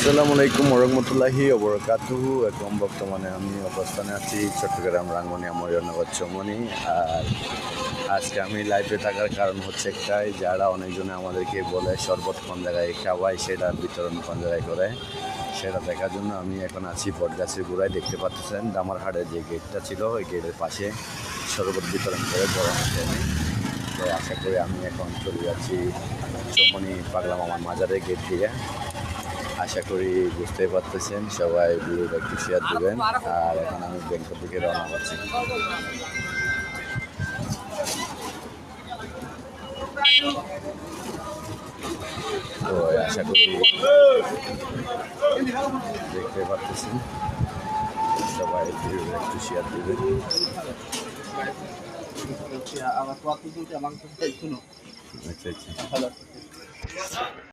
আসসালামু আলাইকুম ওরহমতুল্লাহি ওবরাকাতুহু। এখন বর্তমানে আমি অবস্থানে আছি চট্টগ্রাম রাঙ্গুনিয়া মরিয়নগর চৌমনি। আর আজকে আমি লাইভে থাকার কারণ হচ্ছে একটাই, যারা অনেকজনে আমাদেরকে বলে শরবত কোন জায়গায় খাওয়ায়, সেটার বিতরণ কোন জায়গায় করে, সেটা দেখার জন্য আমি এখন আছি বটগাছের গোড়ায়। দেখতে পাচ্ছেন দামারহাটের যে গেটটা ছিল, ওই গেটের পাশে শরবত বিতরণ করে গরম ট্রেনে। তো আশা করি আমি এখন চলে যাচ্ছি চৌমনি পাগলা মামার মাজারের গেট দিয়ে। আশা করি বুঝতে পারতেছেন, সবাই ভিডিওটা একটু শেয়ার দেবেন। আর এখন আমি ব্যাংকের দিকে রওনা করছি। তো আশা করি দেখতে পারতেছেন, সবাই ভিডিওটা একটু শেয়ার দেবেন। আচ্ছা আচ্ছা।